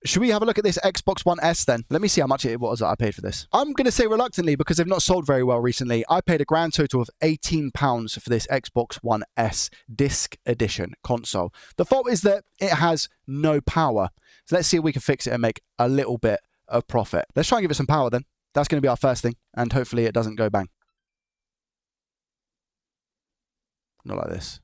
Should we have a look at this Xbox One S then? Let me see how much it was that I paid for this. I'm going to say reluctantly because they've not sold very well recently. I paid a grand total of £18 for this Xbox One S Disc Edition console. The fault is that it has no power. So let's see if we can fix it and make a little bit of profit. Let's try and give it some power then. That's going to be our first thing. And hopefully it doesn't go bang. Not like this.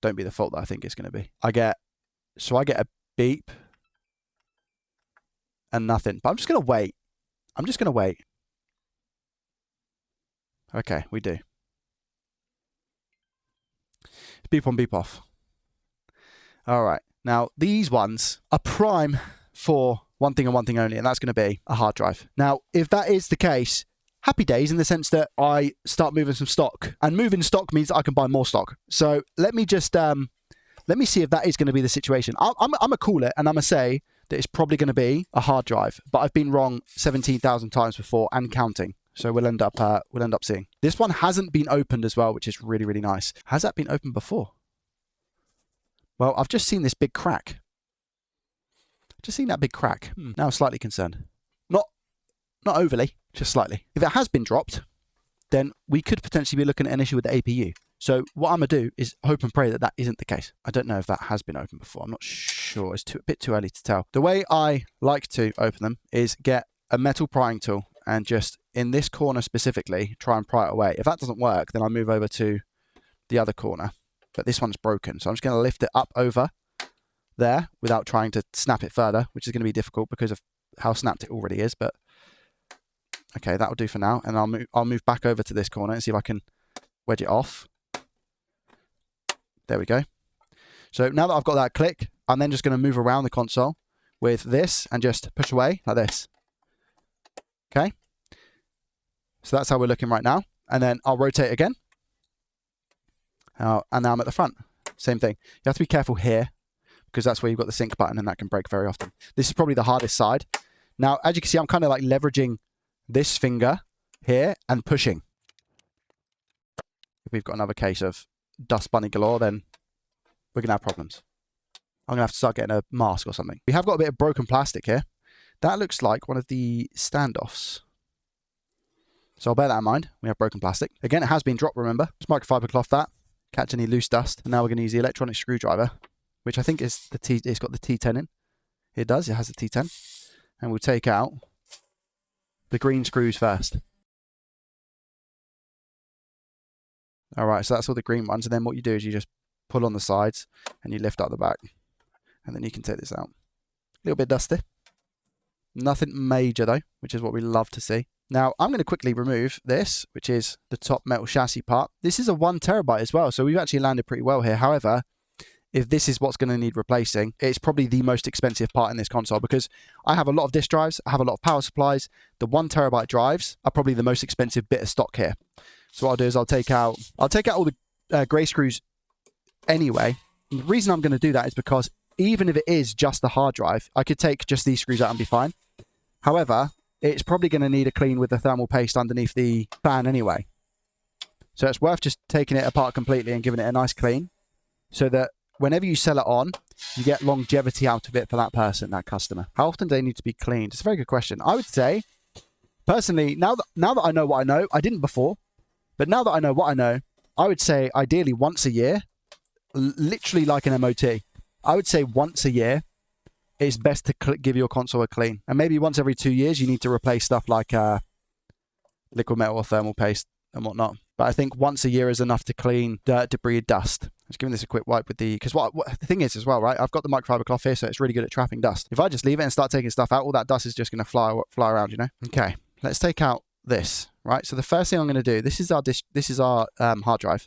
Don't be the fault that I think it's going to be. I get a beep. And nothing. But I'm just going to wait. I'm just going to wait. Okay, we do. Beep on, beep off. All right. Now, these ones are prime for one thing and one thing only, and that's going to be a hard drive. Now, if that is the case, happy days in the sense that I start moving some stock. And moving stock means that I can buy more stock. So let me just, let me see if that is going to be the situation. I'm going to call it, and I'm going to say that it's probably going to be a hard drive, but I've been wrong 17,000 times before and counting. So we'll end up seeing. This one hasn't been opened as well, which is really, really nice. Has that been opened before? Well, I've just seen this big crack. Just seen that big crack. Now I'm slightly concerned. Not overly, just slightly. If it has been dropped, then we could potentially be looking at an issue with the APU. So what I'm going to do is hope and pray that that isn't the case. I don't know if that has been opened before. I'm not sure. It's a bit too early to tell. The way I like to open them is get a metal prying tool and just in this corner specifically, try and pry it away. If that doesn't work, then I move over to the other corner. But this one's broken. So I'm just going to lift it up over there without trying to snap it further, which is going to be difficult because of how snapped it already is. But okay, that'll do for now. And I'll move back over to this corner and see if I can wedge it off. There we go. So now that I've got that click, I'm then just going to move around the console with this and just push away like this. Okay. So that's how we're looking right now. And then I'll rotate again. And now I'm at the front. Same thing. You have to be careful here because that's where you've got the sync button and that can break very often. This is probably the hardest side. Now, as you can see, I'm kind of like leveraging this finger here and pushing. If we've got another case of dust bunny galore, then we're going to have problems. I'm going to have to start getting a mask or something. We have got a bit of broken plastic here. That looks like one of the standoffs. So I'll bear that in mind. We have broken plastic. Again, it has been dropped, remember. Just microfiber cloth that. Catch any loose dust. And now we're going to use the electronic screwdriver, which I think is it's got the T10 in. It does. It has the T10. And we'll take out the green screws first. All right, so that's all the green ones. And then what you do is you just pull on the sides and you lift up the back. And then you can take this out. A little bit dusty. Nothing major though, which is what we love to see. Now, I'm going to quickly remove this, which is the top metal chassis part. This is a 1 terabyte as well, so we've actually landed pretty well here. However, if this is what's going to need replacing, it's probably the most expensive part in this console because I have a lot of disk drives, I have a lot of power supplies. The 1 terabyte drives are probably the most expensive bit of stock here. So what I'll do is I'll take out all the grey screws anyway. And the reason I'm going to do that is because even if it is just the hard drive, I could take just these screws out and be fine. However, it's probably going to need a clean with the thermal paste underneath the fan anyway. So it's worth just taking it apart completely and giving it a nice clean so that whenever you sell it on, you get longevity out of it for that person, that customer. How often do they need to be cleaned? It's a very good question. I would say, personally, now that I know what I know, I didn't before, but now that I know what I know, I would say ideally once a year, literally like an MOT. I would say once a year, it's best to give your console a clean. And maybe once every 2 years, you need to replace stuff like liquid metal or thermal paste and whatnot. But I think once a year is enough to clean dirt, debris, dust. Just giving this a quick wipe with the... Because what the thing is as well, right? I've got the microfiber cloth here, so it's really good at trapping dust. If I just leave it and start taking stuff out, all that dust is just going to fly around, you know? Okay, let's take out this, right? So the first thing I'm going to do, this is our hard drive.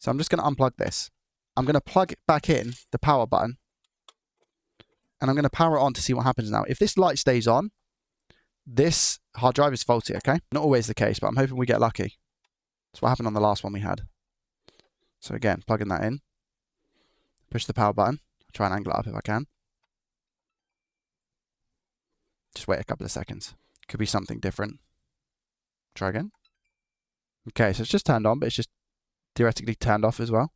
So I'm just going to unplug this. I'm going to plug back in the power button. And I'm going to power it on to see what happens now. If this light stays on, this hard drive is faulty, okay? Not always the case, but I'm hoping we get lucky. That's what happened on the last one we had. So again, plugging that in. Push the power button. Try and angle it up if I can. Just wait a couple of seconds. Could be something different. Try again. Okay, so it's just turned on, but it's just theoretically turned off as well.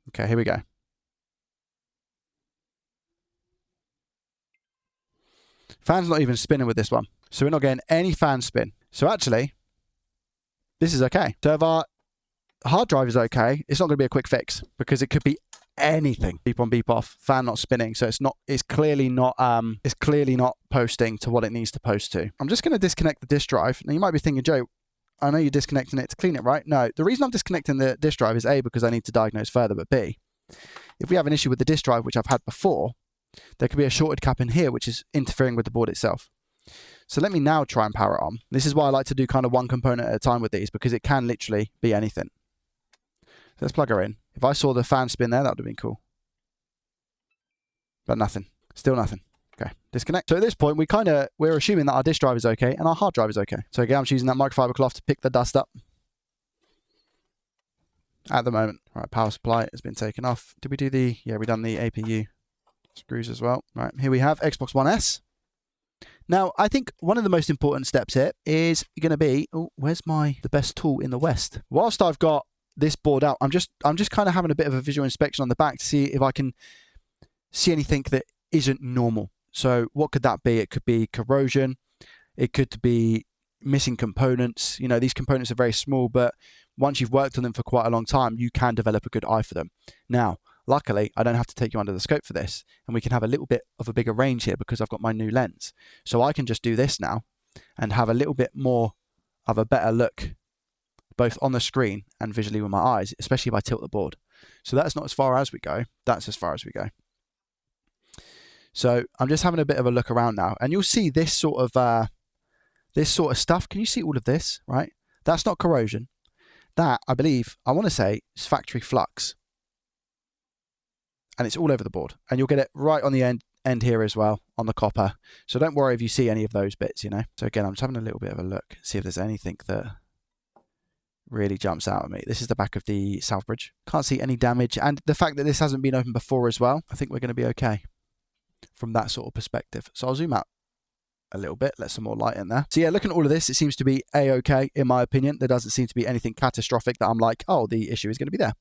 Okay, here we go. Fan's not even spinning with this one. So we're not getting any fan spin. So actually, this is okay. So if our hard drive is okay, it's not going to be a quick fix because it could be anything. Beep on, beep off, fan not spinning. So it's clearly not posting to what it needs to post to. I'm just going to disconnect the disk drive. Now you might be thinking, Joe, I know you're disconnecting it to clean it, right? No, the reason I'm disconnecting the disk drive is A, because I need to diagnose further, but B, if we have an issue with the disk drive, which I've had before, there could be a shorted cap in here, which is interfering with the board itself. So let me now try and power it on. This is why I like to do kind of one component at a time with these, because it can literally be anything. So let's plug her in. If I saw the fan spin there, that would have been cool. But nothing. Still nothing. Okay, disconnect. So at this point, we're assuming that our disk drive is okay and our hard drive is okay. So again, I'm choosing that microfiber cloth to pick the dust up. At the moment. All right, power supply has been taken off. Did we do the... Yeah, we done the APU screws as well. Right, here we have Xbox One S. Now, I think one of the most important steps here is going to be... Oh, where's the best tool in the West? Whilst I've got this board out, I'm just kind of having a bit of a visual inspection on the back to see if I can see anything that isn't normal. So what could that be? It could be corrosion. It could be missing components. You know, these components are very small, but once you've worked on them for quite a long time, you can develop a good eye for them. Now, luckily, I don't have to take you under the scope for this, and we can have a little bit of a bigger range here because I've got my new lens. So I can just do this now and have a little bit more of a better look, both on the screen and visually with my eyes, especially if I tilt the board. So that's not as far as we go. That's as far as we go. So I'm just having a bit of a look around now, and you'll see this sort of stuff. Can you see all of this? Right? That's not corrosion. That, I believe, I want to say, is factory flux, and it's all over the board. And you'll get it right on the end here as well on the copper. So don't worry if you see any of those bits. You know. So again, I'm just having a little bit of a look, see if there's anything that really jumps out at me. This is the back of the south bridge. Can't see any damage, and the fact that this hasn't been opened before as well, I think we're going to be okay from that sort of perspective. So I'll zoom out a little bit, let some more light in there. So yeah, looking at all of this, it seems to be a-okay in my opinion. There doesn't seem to be anything catastrophic that I'm like, oh, the issue is going to be there.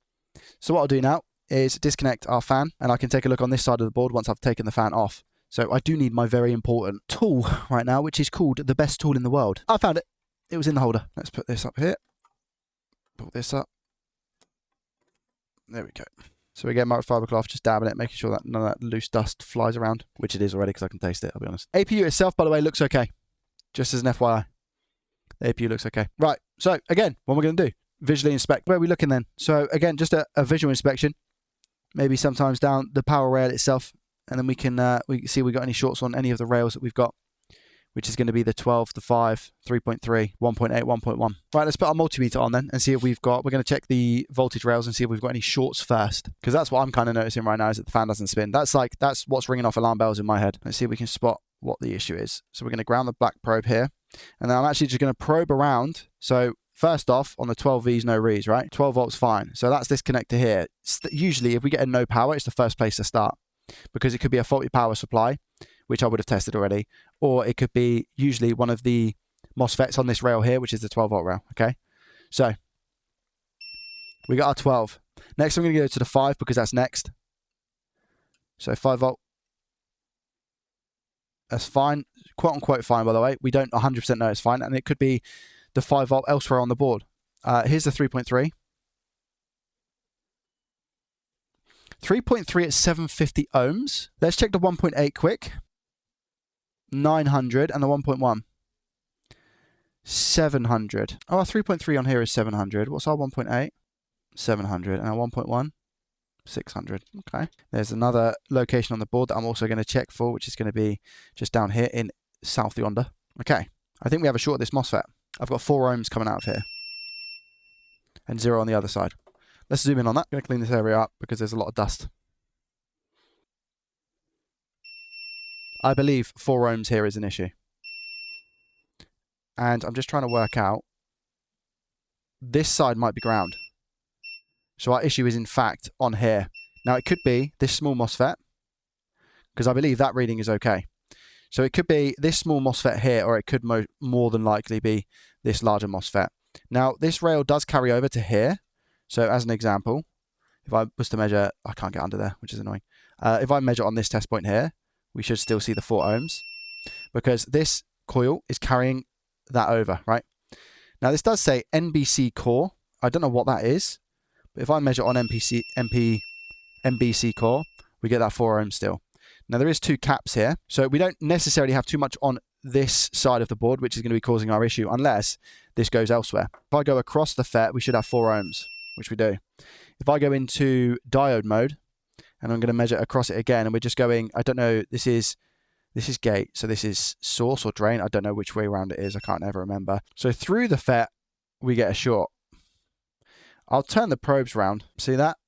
So what I'll do now is disconnect our fan, and I can take a look on this side of the board once I've taken the fan off. So I do need my very important tool right now, which is called the best tool in the world. I found it. It was in the holder. Let's put this up here. Pull this up. There we go. So we get microfiber cloth, just dabbing it, making sure that none of that loose dust flies around, which it is already because I can taste it, I'll be honest. APU itself, by the way, looks okay. Just as an FYI. The APU looks okay. Right, so again, what am I going to do? Visually inspect. Where are we looking then? So again, just a visual inspection. Maybe sometimes down the power rail itself, and then we can see if we've got any shorts on any of the rails that we've got, which is going to be the 12, the 5, 3.3, 1.8, 1.1. Right, let's put our multimeter on then and see if we're going to check the voltage rails and see if we've got any shorts first. Because that's what I'm kind of noticing right now, is that the fan doesn't spin. That's what's ringing off alarm bells in my head. Let's see if we can spot what the issue is. So we're going to ground the black probe here. And then I'm actually just going to probe around. So first off, on the 12 V's, no reads, right? 12 volts, fine. So that's this connector here. Usually, if we get a no power, it's the first place to start. Because it could be a faulty power supply, which I would have tested already, or it could be usually one of the MOSFETs on this rail here, which is the 12 volt rail, okay? So, we got our 12. Next, I'm going to go to the 5 because that's next. So, 5 volt. That's fine. Quote unquote fine, by the way. We don't 100% know it's fine, and it could be the 5 volt elsewhere on the board. Here's the 3.3. 3.3 at 750 ohms. Let's check the 1.8 quick. 900, and the 1.1. 700. Oh, our 3.3 on here is 700. What's our 1.8? 700. And our 1.1? 600. Okay. There's another location on the board that I'm also going to check for, which is going to be just down here in south yonder. Okay. I think we have a short of this MOSFET. I've got 4 ohms coming out of here. And 0 on the other side. Let's zoom in on that. I'm going to clean this area up because there's a lot of dust. I believe 4 ohms here is an issue. And I'm just trying to work out. This side might be ground. So our issue is in fact on here. Now it could be this small MOSFET, because I believe that reading is okay. So it could be this small MOSFET here, or it could more than likely be this larger MOSFET. Now this rail does carry over to here. So as an example, if I was to measure, I can't get under there, which is annoying. If I measure on this test point here, we should still see the 4 ohms. because this coil is carrying that over, right? Now this does say NBC core. I don't know what that is, but if I measure on NBC core, we get that 4 ohms still. Now there is 2 caps here, so we don't necessarily have too much on this side of the board, which is going to be causing our issue unless this goes elsewhere. If I go across the FET, we should have 4 ohms, which we do. If I go into diode mode, and I'm going to measure across it again, and we're just going, I don't know, this is gate, so this is source or drain. I don't know which way around it is. I can't ever remember. So through the FET, we get a short. I'll turn the probes round. See that?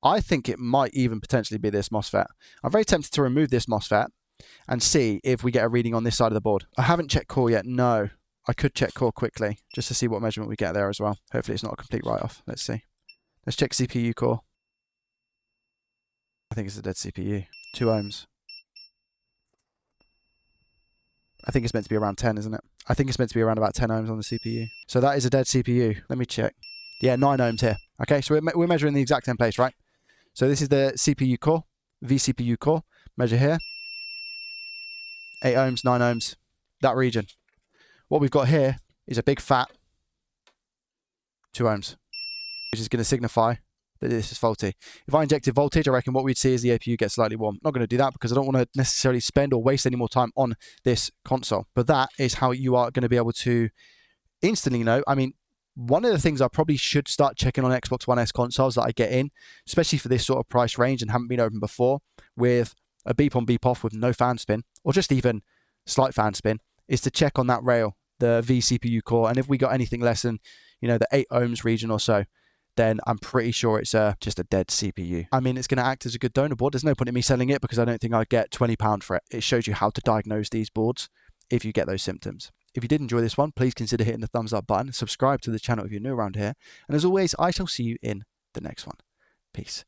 I think it might even potentially be this MOSFET. I'm very tempted to remove this MOSFET and see if we get a reading on this side of the board. I haven't checked core yet. No. I could check core quickly just to see what measurement we get there as well. Hopefully it's not a complete write-off. Let's see. Let's check CPU core. I think it's a dead CPU. 2 ohms. I think it's meant to be around 10, isn't it? I think it's meant to be around about 10 ohms on the CPU. So that is a dead CPU. Let me check. Yeah, 9 ohms here. Okay, so we're measuring the exact same place, right? So this is the CPU core, vCPU core. Measure here. 8 ohms, 9 ohms, that region. What we've got here is a big fat 2 ohms, which is going to signify that this is faulty. If I injected voltage, I reckon what we'd see is the APU get slightly warm. I'm not going to do that because I don't want to necessarily spend or waste any more time on this console. But that is how you are going to be able to instantly know. I mean, one of the things I probably should start checking on Xbox One S consoles that I get in, especially for this sort of price range and haven't been opened before, with a beep on, beep off with no fan spin, or just even slight fan spin, is to check on that rail, the vCPU core. And if we got anything less than, you know, the 8 ohms region or so, then I'm pretty sure it's just a dead CPU. I mean, it's going to act as a good donor board. There's no point in me selling it because I don't think I'd get £20 for it. It shows you how to diagnose these boards if you get those symptoms. If you did enjoy this one, please consider hitting the thumbs up button. Subscribe to the channel if you're new around here. And as always, I shall see you in the next one. Peace.